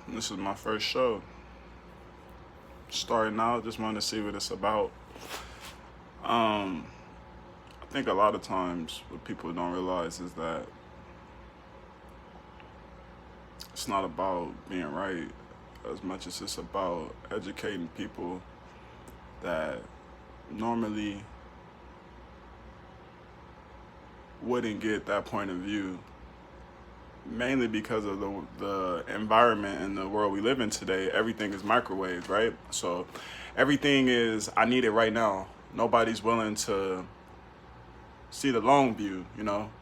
This is my first show. Starting out, just wanted to see what it's about. Um, I think a lot of times what people don't realize is that it's not about being right as much as it's about educating people that normally wouldn't get that point of view, mainly because of the environment and the world we live in today. Everything is microwave, right? So everything is, I need it right now. Nobody's willing to see the long view,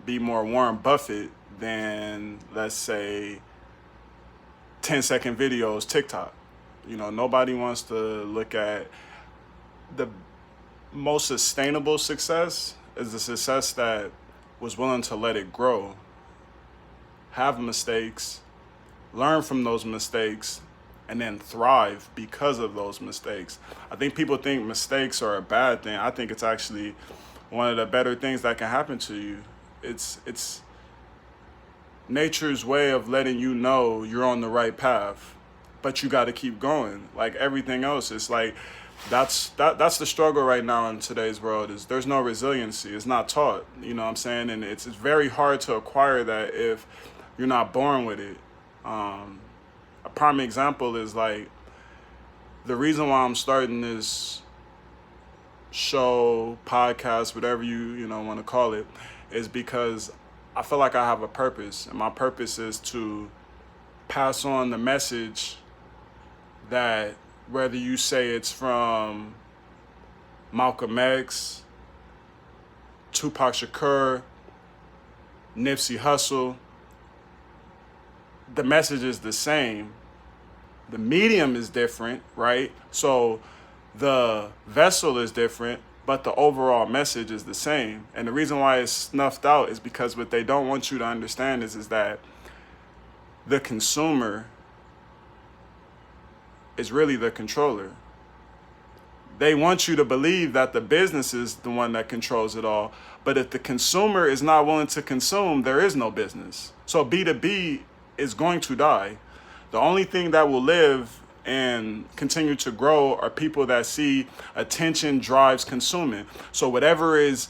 be more Warren Buffett than, let's say, 10-second videos, TikTok. Nobody wants to look at the most sustainable success is the success that was willing to let it grow, have mistakes, learn from those mistakes, and then thrive because of those mistakes. I think people think mistakes are a bad thing. I think it's actually one of the better things that can happen to you. It's nature's way of letting you know you're on the right path, but you got to keep going. Like everything else, it's like that's the struggle right now in today's world. Is there's no resiliency. It's not taught. You know what I'm saying? And it's very hard to acquire that if you're not born with it. A prime example is like the reason why I'm starting this show, podcast, whatever you want to call it, is because I feel like I have a purpose, and my purpose is to pass on the message that whether you say it's from Malcolm X, Tupac Shakur, Nipsey Hussle, the message is the same. The medium is different, right? So the vessel is different, but the overall message is the same. And the reason why it's snuffed out is because what they don't want you to understand is that the consumer is really the controller. They want you to believe that the business is the one that controls it all. But if the consumer is not willing to consume, there is no business. So B2B is going to die. The only thing that will live and continue to grow are people that see attention drives consuming. So whatever is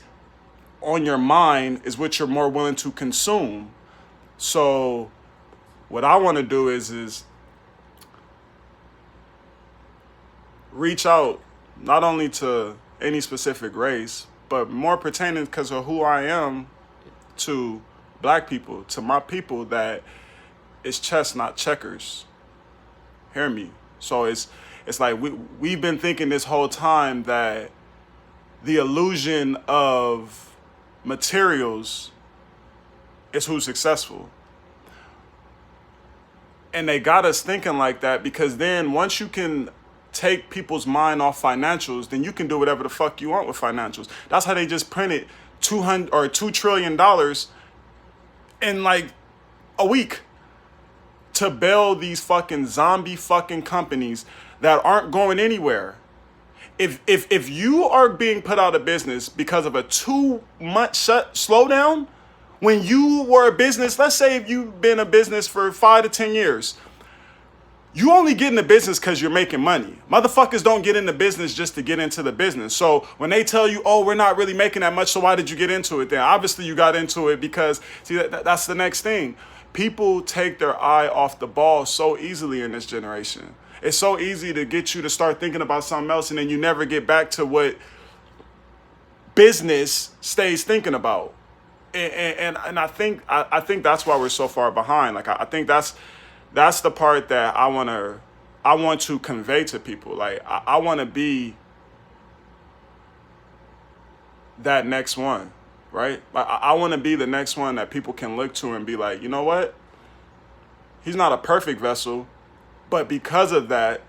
on your mind is what you're more willing to consume. So what I want to do is reach out not only to any specific race, but more pertaining because of who I am to black people, to my people, that it's chess, not checkers. Hear me. So it's like we've been thinking this whole time that the illusion of materials is who's successful. And they got us thinking like that because then once you can take people's mind off financials, then you can do whatever the fuck you want with financials. That's how they just printed $2 trillion in like a week to bail these fucking zombie fucking companies that aren't going anywhere. If you are being put out of business because of a 2-month slowdown, when you were a business, let's say if you've been a business for 5 to 10 years, you only get into business because you're making money. Motherfuckers don't get into business just to get into the business. So when they tell you, oh, we're not really making that much, so why did you get into it then? Obviously you got into it because, see, that's the next thing. People take their eye off the ball so easily in this generation. It's so easy to get you to start thinking about something else and then you never get back to what business stays thinking about. And I think that's why we're so far behind. Like I think that's the part that I want to convey to people. Like I want to be that next one, right? Like I want to be the next one that people can look to and be like, you know what? He's not a perfect vessel, but because of that,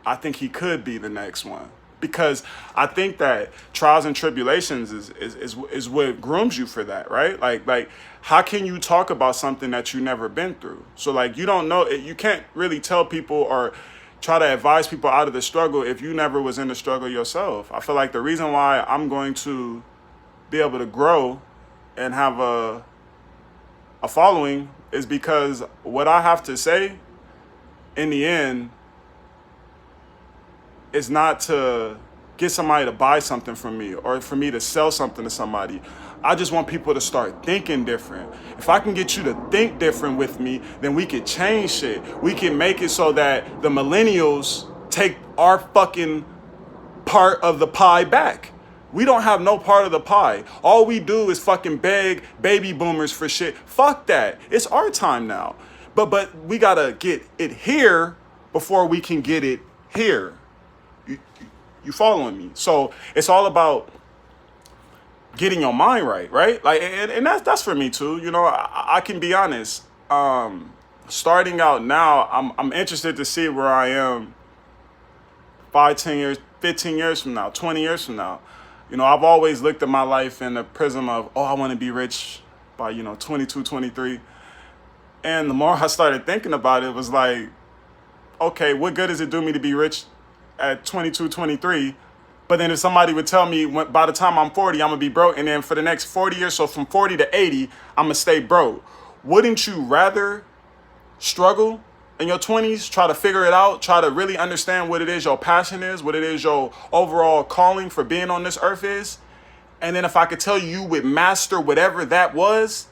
I think he could be the next one. Because I think that trials and tribulations is what grooms you for that, right? Like how can you talk about something that you never been through? So like you don't know, you can't really tell people or try to advise people out of the struggle if you never was in the struggle yourself. I feel like the reason why I'm going to be able to grow and have a following is because what I have to say in the end, it's not to get somebody to buy something from me or for me to sell something to somebody. I just want people to start thinking different. If I can get you to think different with me, then we could change shit. We can make it so that the millennials take our fucking part of the pie back. We don't have no part of the pie. All we do is fucking beg baby boomers for shit. Fuck that. It's our time now. But we gotta get it here before we can get it here. You following me? So it's all about getting your mind right, right? Like, and that's for me too. You know, I can be honest. Starting out now, I'm interested to see where I am 5, 10 years, 15 years from now, 20 years from now. You know, I've always looked at my life in the prism of, oh, I want to be rich by, 22, 23. And the more I started thinking about it, it was like, okay, what good does it do me to be rich at 22, 23? But then if somebody would tell me by the time I'm 40, I'm going to be broke. And then for the next 40 years, so from 40 to 80, I'm going to stay broke. Wouldn't you rather struggle in your 20s, try to figure it out, try to really understand what it is your passion is, what it is your overall calling for being on this earth is? And then if I could tell you would master whatever that was,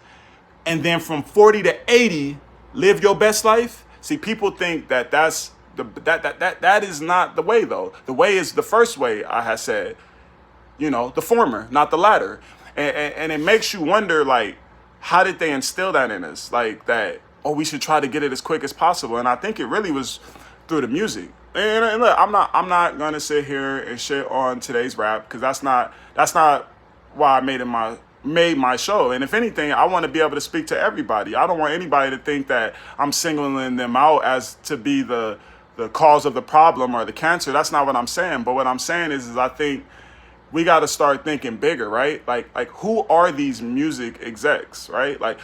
and then from 40 to 80, live your best life. See, people think that that is not the way though. The way is the first way I had said, the former, not the latter. And it makes you wonder, like, how did they instill that in us? Like that, oh, we should try to get it as quick as possible. And I think it really was through the music. And look, I'm not gonna sit here and shit on today's rap, because that's not why I made my show. And if anything, I want to be able to speak to everybody. I don't want anybody to think that I'm singling them out as to be the cause of the problem or the cancer. That's not what I'm saying. But what I'm saying is I think we got to start thinking bigger, right? Like who are these music execs, right? Like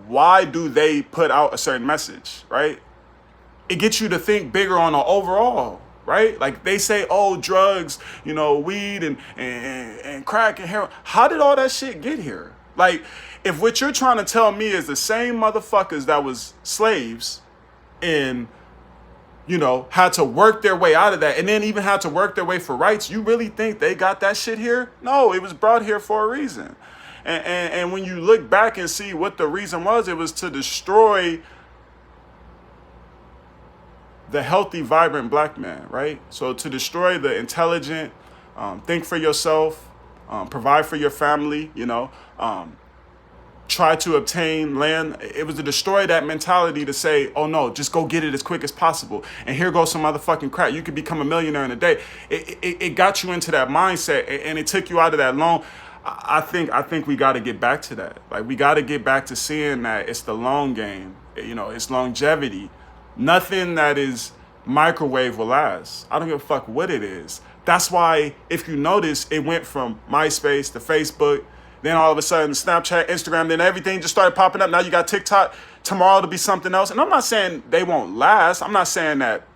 why do they put out a certain message, right? It gets you to think bigger on the overall, right? Like they say, oh, drugs, weed and crack and heroin. How did all that shit get here? Like, if what you're trying to tell me is the same motherfuckers that was slaves and had to work their way out of that, and then even had to work their way for rights, you really think they got that shit here? No, it was brought here for a reason. And when you look back and see what the reason was, it was to destroy the healthy, vibrant black man, right? So to destroy the intelligent, think for yourself, provide for your family, try to obtain land. It was to destroy that mentality to say, oh no, just go get it as quick as possible. And here goes some motherfucking crap. You could become a millionaire in a day. It got you into that mindset, and it took you out of that loan. I think we got to get back to that. Like, we got to get back to seeing that it's the long game. It's longevity. Nothing that is microwave will last. I don't give a fuck what it is. That's why, if you notice, it went from MySpace to Facebook. Then all of a sudden, Snapchat, Instagram, then everything just started popping up. Now you got TikTok. Tomorrow to be something else. And I'm not saying they won't last. I'm not saying that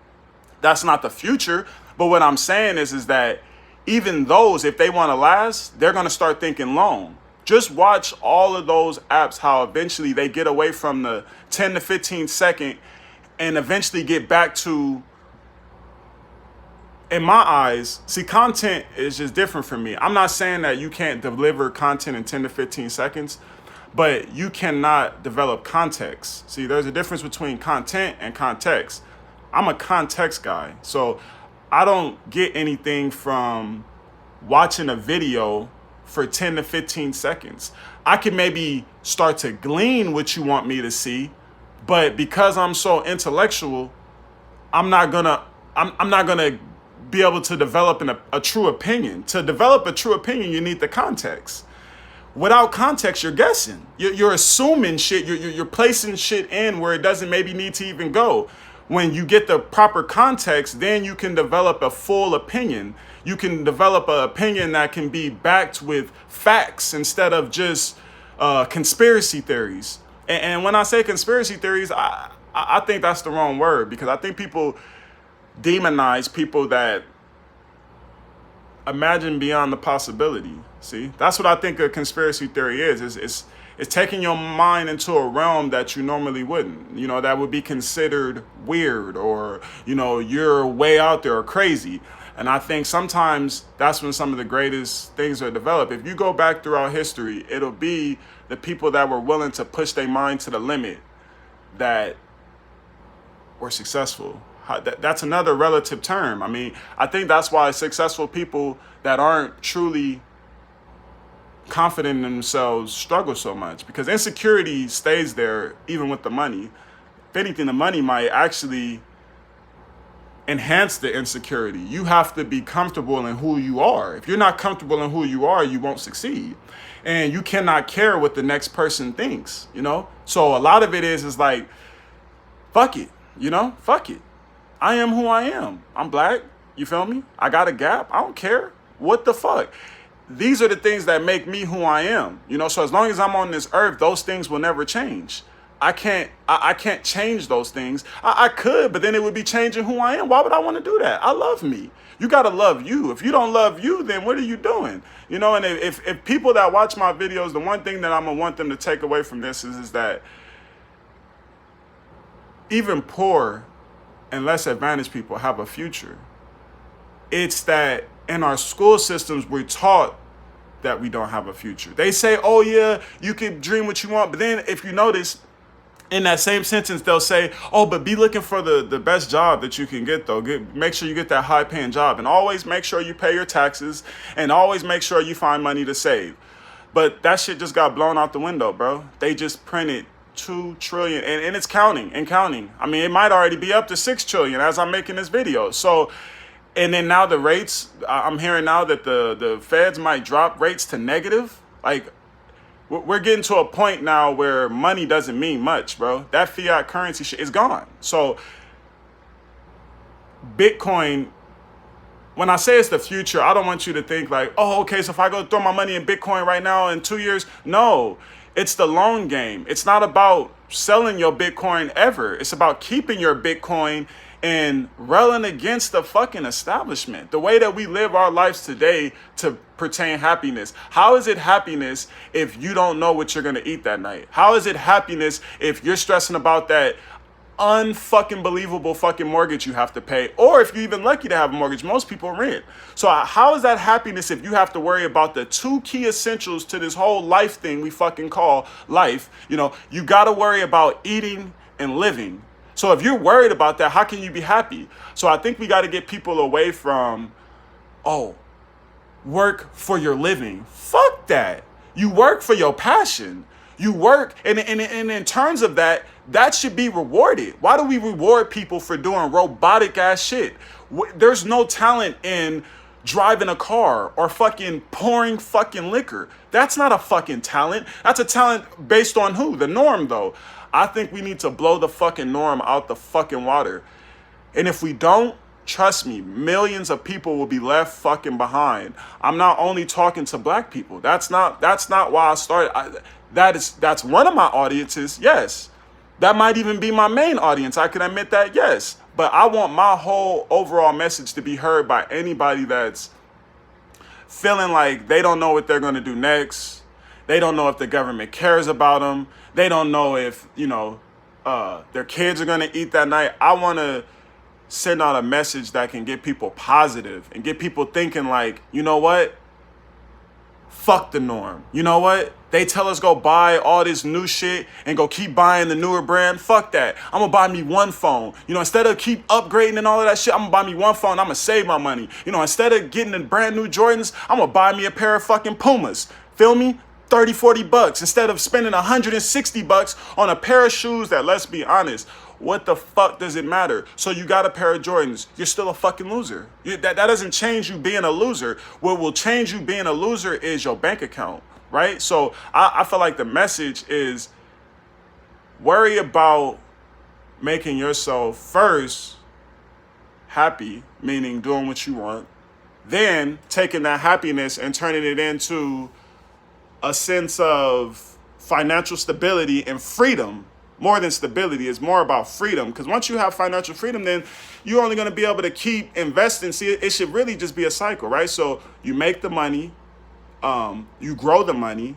that's not the future. But what I'm saying is that even those, if they want to last, they're going to start thinking long. Just watch all of those apps, how eventually they get away from the 10 to 15 second and eventually get back to, in my eyes, see, content is just different for me. I'm not saying that you can't deliver content in 10 to 15 seconds, but you cannot develop context. See, there's a difference between content and context. I'm a context guy, so I don't get anything from watching a video for 10 to 15 seconds. I can maybe start to glean what you want me to see, but because I'm so intellectual, I'm not gonna be able to develop a true opinion. To develop a true opinion, you need the context. Without context, you're guessing. You're assuming shit. You're placing shit in where it doesn't maybe need to even go. When you get the proper context, then you can develop a full opinion. You can develop an opinion that can be backed with facts instead of just conspiracy theories. And when I say conspiracy theories, I think that's the wrong word, because I think people demonize people that imagine beyond the possibility. See, that's what I think a conspiracy theory is. It's It's taking your mind into a realm that you normally wouldn't, you know, that would be considered weird, or, you know, you're way out there or crazy. And I think sometimes that's when some of the greatest things are developed. If you go back throughout history, it'll be the people that were willing to push their mind to the limit that were successful. That's another relative term. I mean, I think that's why successful people that aren't truly confident in themselves struggle so much, because insecurity stays there even with the money. If anything, the money might actually enhance the insecurity. You have to be comfortable in who you are. If you're not comfortable in who you are, you won't succeed. And you cannot care what the next person thinks, you know? So a lot of it is like, fuck it, you know? Fuck it. I am who I am. I'm black. You feel me? I got a gap. I don't care. What the fuck? These are the things that make me who I am. You know, so as long as I'm on this earth, those things will never change. I can't change those things. I could, but then it would be changing who I am. Why would I want to do that? I love me. You got to love you. If you don't love you, then what are you doing? You know, and if people that watch my videos, the one thing that I'm going to want them to take away from this is that even poor and less advantaged people have a future. It's that in our school systems, we're taught that we don't have a future. They say, oh yeah, you can dream what you want. But then if you notice, in that same sentence, they'll say, oh, but be looking for the best job that you can get, though. Make sure you get that high paying job, and always make sure you pay your taxes, and always make sure you find money to save. But that shit just got blown out the window, bro. They just printed 2 trillion, and it's counting and counting. I mean, it might already be up to 6 trillion as I'm making this video. So, and then now the rates, I'm hearing now that the feds might drop rates to negative. Like, we're getting to a point now where money doesn't mean much, bro. That fiat currency shit is gone. So Bitcoin, when I say it's the future, I don't want you to think like, oh, okay, so if I go throw my money in Bitcoin right now in 2 years, no, it's the long game. It's not about selling your Bitcoin ever. It's about keeping your Bitcoin and railing against the fucking establishment. The way that we live our lives today to pertain happiness. How is it happiness if you don't know what you're gonna eat that night? How is it happiness if you're stressing about that unfucking believable fucking mortgage you have to pay? Or if you're even lucky to have a mortgage, most people rent. So how is that happiness if you have to worry about the 2 key essentials to this whole life thing we fucking call life? You know, you gotta worry about eating and living. So if you're worried about that, how can you be happy? So I think we got to get people away from, oh, work for your living. Fuck that. You work for your passion. You work, and in terms of that, that should be rewarded. Why do we reward people for doing robotic ass shit? There's no talent in driving a car or fucking pouring fucking liquor. That's not a fucking talent. That's a talent based on who? The norm, though. I think we need to blow the fucking norm out the fucking water. And if we don't, trust me, millions of people will be left fucking behind. I'm not only talking to black people. That's not why I started. That's one of my audiences, yes. That might even be my main audience. I can admit that, yes. But I want my whole overall message to be heard by anybody that's feeling like they don't know what they're going to do next. They don't know if the government cares about them. They don't know if, you know, their kids are going to eat that night. I want to send out a message that can get people positive and get people thinking like, you know what? Fuck the norm. You know what? They tell us go buy all this new shit and go keep buying the newer brand. Fuck that. I'm gonna buy me one phone. You know, instead of keep upgrading and all of that shit, I'm gonna buy me one phone. I'm gonna save my money. You know, instead of getting the brand new Jordans, I'm gonna buy me a pair of fucking Pumas. Feel me? 30, 40 bucks instead of spending 160 bucks on a pair of shoes that, let's be honest, what the fuck does it matter? So you got a pair of Jordans, you're still a fucking loser. That doesn't change you being a loser. What will change you being a loser is your bank account, right? So I feel like the message is worry about making yourself first happy, meaning doing what you want, then taking that happiness and turning it into a sense of financial stability and freedom. More than stability, it's more about freedom. Because once you have financial freedom, then you're only going to be able to keep investing. See, it should really just be a cycle, right? So you make the money, you grow the money,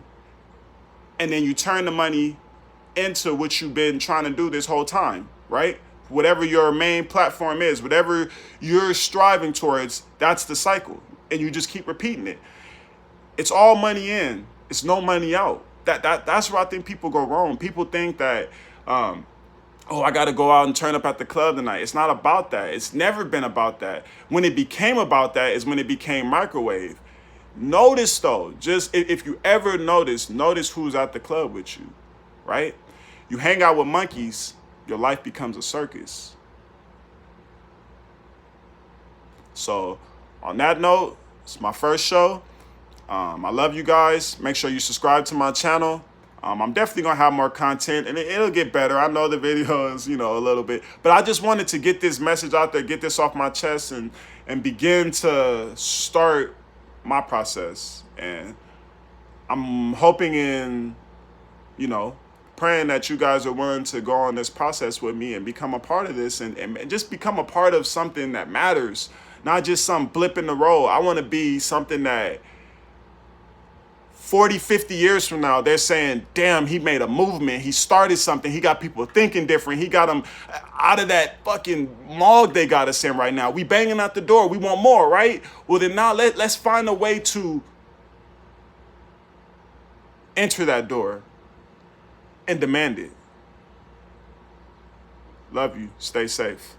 and then you turn the money into what you've been trying to do this whole time, right? Whatever your main platform is, whatever you're striving towards, that's the cycle. And you just keep repeating it. It's all money in, it's no money out. That's where I think people go wrong. People think that, oh, I got to go out and turn up at the club tonight. It's not about that. It's never been about that. When it became about that is when it became microwave. Notice though, just if you ever notice who's at the club with you, right? You hang out with monkeys, your life becomes a circus. So on that note, it's my first show. I love you guys. Make sure you subscribe to my channel. I'm definitely going to have more content, and it'll get better. I know the videos, a little bit. But I just wanted to get this message out there, get this off my chest, and begin to start my process. And I'm hoping and, praying that you guys are willing to go on this process with me and become a part of this and just become a part of something that matters, not just some blip in the road. I want to be something that 40, 50 years from now, they're saying, damn, he made a movement. He started something. He got people thinking different. He got them out of that fucking log they got us in right now. We banging out the door. We want more, right? Well, then now let's find a way to enter that door and demand it. Love you. Stay safe.